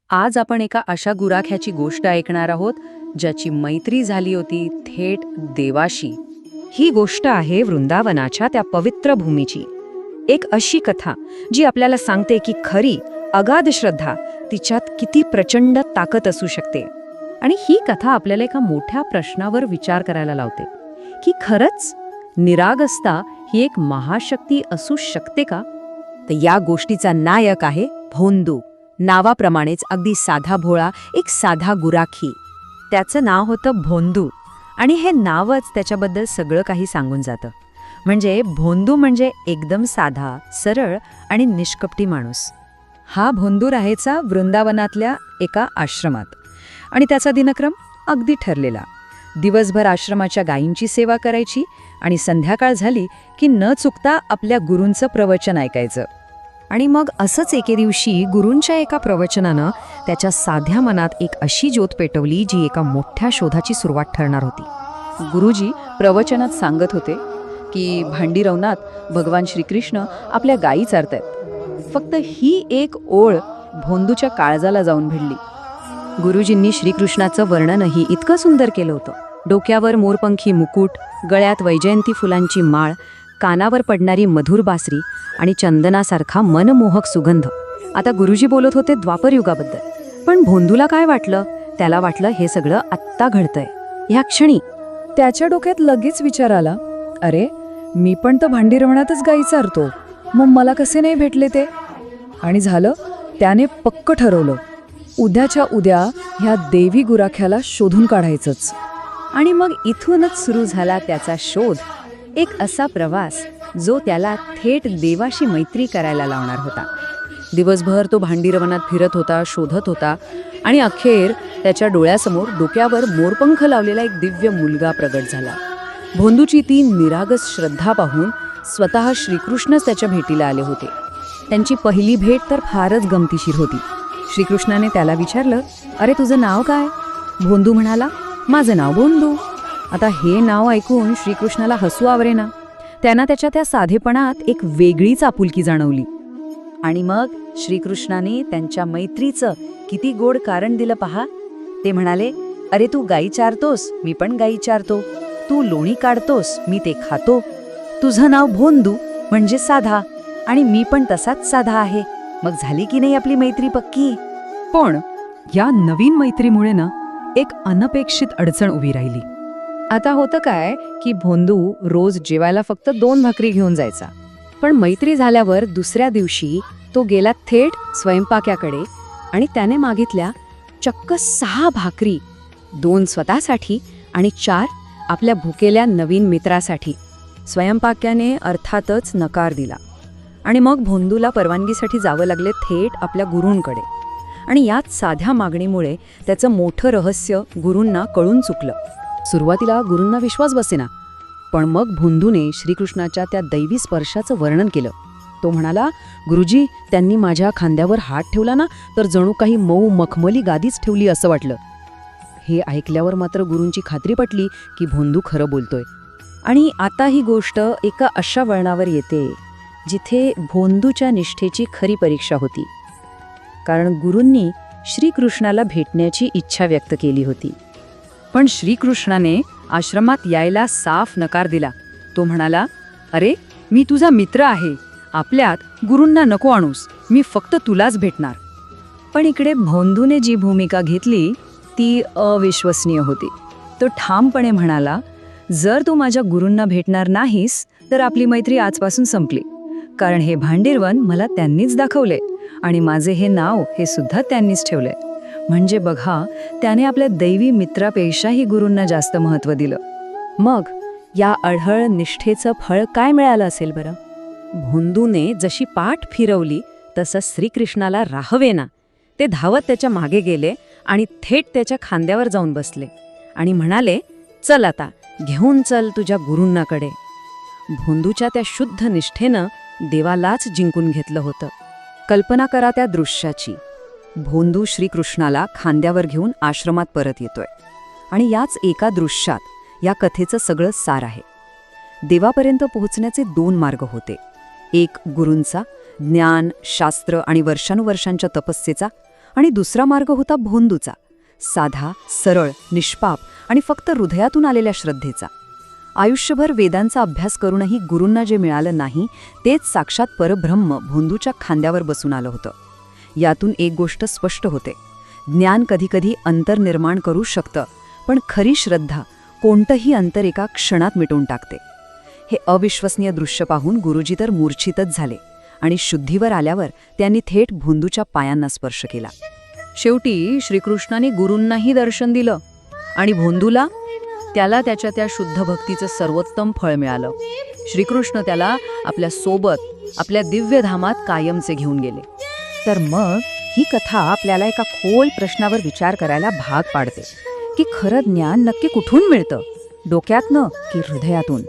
आज आपण एका अशा गुराख्याची गोष्ट ऐकणार आहोत ज्याची मैत्री झाली होती थेट देवाशी. ही गोष्ट आहे वृंदावनाच्या त्या पवित्र भूमीची. एक अशी कथा जी आपल्याला सांगते की खरी अगाध श्रद्धा तिच्यात किती प्रचंड ताकद असू शकते. आणि ही कथा आपल्याला एका मोठ्या प्रश्नावर विचार करायला लावते की खरंच निरागसता ही एक महाशक्ती असू शकते का? तर या गोष्टीचा नायक आहे भोंदू. नावाप्रमाणेच अगदी साधा भोळा एक साधा गुराखी. त्याचं नाव होतं भोंदू आणि हे नावच त्याच्याबद्दल सगळं काही सांगून जातं. म्हणजे भोंदू म्हणजे एकदम साधा, सरळ आणि निष्कपटी माणूस. हा भोंदू राहायचा वृंदावनातल्या एका आश्रमात आणि त्याचा दिनक्रम अगदी ठरलेला. दिवसभर आश्रमाच्या गायींची सेवा करायची आणि संध्याकाळ झाली की न चुकता आपल्या गुरूंचं प्रवचन ऐकायचं. आणि मग असंच एके दिवशी गुरूंच्या एका प्रवचनानं त्याच्या साध्या मनात एक अशी ज्योत पेटवली जी एका मोठ्या शोधाची सुरुवात ठरणार होती. गुरुजी प्रवचनात सांगत होते की भांडीरवनात भगवान श्रीकृष्ण आपल्या गायी चारतायत. फक्त ही एक ओळ भोंदूच्या काळजाला जाऊन भिडली. गुरुजींनी श्रीकृष्णाचं वर्णनही इतकं सुंदर केलं होतं. डोक्यावर मोरपंखी मुकुट, गळ्यात वैजयंती फुलांची माळ, कानावर पडणारी मधुर बासरी आणि चंदनासारखा मनमोहक सुगंध. आता गुरुजी बोलत होते द्वापर युगाबद्दल. पण भोंदूला काय वाटलं? त्याला वाटलं हे सगळं आत्ता घडतंय, ह्या क्षणी. त्याच्या डोक्यात लगेच विचार आला, अरे मी पण तर भांडीरवणातच गायी चारतो, मग मला कसे नाही भेटले ते? आणि झालं, त्याने पक्क ठरवलं, उद्याच्या उद्या ह्या देवी गुराख्याला शोधून काढायचंच. आणि मग इथूनच सुरू झाला त्याचा शोध. एक असा प्रवास जो त्याला थेट देवाशी मैत्री करायला लावणार होता. दिवसभर तो भांडीरवनात फिरत होता, शोधत होता आणि अखेर त्याच्या डोळ्यासमोर डोक्यावर मोरपंख लावलेला एक दिव्य मुलगा प्रगट झाला. भोंदूची ती निरागस श्रद्धा पाहून स्वतः श्रीकृष्णच त्याच्या भेटीला आले होते. त्यांची पहिली भेट तर फारच गमतीशीर होती. श्रीकृष्णाने त्याला विचारलं, अरे तुझं नाव काय? भोंदू म्हणाला, माझं नाव भोंदू. आता हे नाव ऐकून श्रीकृष्णाला हसू आवरेना. त्यांना त्याच्या त्या साधेपणात एक वेगळीच आपुलकी जाणवली. आणि मग श्रीकृष्णाने त्यांच्या मैत्रीचं किती गोड कारण दिलं पहा. ते म्हणाले, अरे तू गायी चारतोस, मी पण गायी चारतो. तू लोणी काढतोस, मी ते खातो. तुझं नाव भोंदू म्हणजे साधा आणि मी पण तसाच साधा आहे. मग झाली की नाही आपली मैत्री पक्की? पण या नवीन मैत्रीमुळे ना एक अनपेक्षित अडचण उभी राहिली. आता होतं काय की भोंदू रोज जेवायला फक्त 2 भाकरी घेऊन जायचा. पण मैत्री झाल्यावर दुसऱ्या दिवशी तो गेला थेट स्वयंपाक्याकडे आणि त्याने मागितल्या चक्क 6 भाकरी, 2 स्वतःसाठी आणि 4 आपल्या भुकेल्या नवीन मित्रासाठी. स्वयंपाक्याने अर्थातच नकार दिला आणि मग भोंदूला परवानगीसाठी जावं लागले थेट आपल्या गुरूंकडे. आणि याच साध्या मागणीमुळे त्याचं मोठं रहस्य गुरूंना कळून चुकलं. सुरुवातीला गुरूंना विश्वास बसेना, पण मग भोंदूने श्रीकृष्णाच्या त्या दैवी स्पर्शाचं वर्णन केलं. तो म्हणाला, गुरुजी त्यांनी माझ्या खांद्यावर हात ठेवला ना, तर जणू काही मऊ मखमली गादीच ठेवली असं वाटलं. हे ऐकल्यावर मात्र गुरूंची खात्री पटली की भोंदू खरं बोलतोय. आणि आता ही गोष्ट एका अशा वळणावर येते जिथे भोंदूच्या निष्ठेची खरी परीक्षा होती. कारण गुरूंनी श्रीकृष्णाला भेटण्याची इच्छा व्यक्त केली होती. पण श्रीकृष्णाने आश्रमात यायला साफ नकार दिला. तो म्हणाला, अरे मी तुझा मित्र आहे, आपल्यात गुरूंना नको आणूस, मी फक्त तुलाच भेटणार. पण इकडे भोंदूने जी भूमिका घेतली ती अविश्वसनीय होती. तो ठामपणे म्हणाला, जर तू माझ्या गुरूंना भेटणार नाहीस तर आपली मैत्री आजपासून संपली. कारण हे भांडीरवन मला त्यांनीच दाखवले आणि माझे हे नाव हे सुद्धा त्यांनीच ठेवले. म्हणजे बघा, त्याने आपल्या दैवी मित्रापेक्षाही गुरूंना जास्त महत्त्व दिलं. मग या अढळ निष्ठेचं फळ काय मिळालं असेल बरं? भोंदूने जशी पाठ फिरवली तसं श्रीकृष्णाला राहवेना. ते धावत त्याच्या मागे गेले आणि थेट त्याच्या खांद्यावर जाऊन बसले आणि म्हणाले, चल आता घेऊन चल तुझ्या गुरूंनाकडे. भोंदूच्या त्या शुद्ध निष्ठेनं देवालाच जिंकून घेतलं होतं. कल्पना करा त्या दृश्याची. भोंदू श्रीकृष्णाला खांद्यावर घेऊन आश्रमात परत येतोय आणि याच एका दृश्यात या कथेचं सगळं सार आहे. देवापर्यंत पोहोचण्याचे 2 मार्ग होते. एक गुरूंचा, ज्ञान, शास्त्र आणि वर्षानुवर्षांच्या तपस्येचा, आणि दुसरा मार्ग होता भोंदूचा, साधा, सरळ, निष्पाप आणि फक्त हृदयातून आलेल्या श्रद्धेचा. आयुष्यभर वेदांचा अभ्यास करूनही गुरूंना जे मिळालं नाही तेच साक्षात परब्रह्म भोंदूच्या खांद्यावर बसून आलं होतं. यातून एक गोष्ट स्पष्ट होते, ज्ञान कधीकधी अंतर निर्माण करू शकतं, पण खरी श्रद्धा कोणतंही अंतर एका क्षणात मिटवून टाकते. हे अविश्वसनीय दृश्य पाहून गुरुजी तर मूर्छितच झाले आणि शुद्धीवर आल्यावर त्यांनी थेट भोंदूच्या पायांना स्पर्श केला. शेवटी श्रीकृष्णाने गुरूंनाही दर्शन दिलं आणि भोंदूला त्याला त्याच्या त्या शुद्ध भक्तीचं सर्वोत्तम फळ मिळालं. श्रीकृष्ण त्याला आपल्या सोबत आपल्या दिव्य धामात कायमचे घेऊन गेले. तर मग ही कथा आपल्याला एका खोल प्रश्नावर विचार करायला भाग पाडते की खरं ज्ञान नक्की कुठून मिळतं, डोक्यातनं की हृदयातून?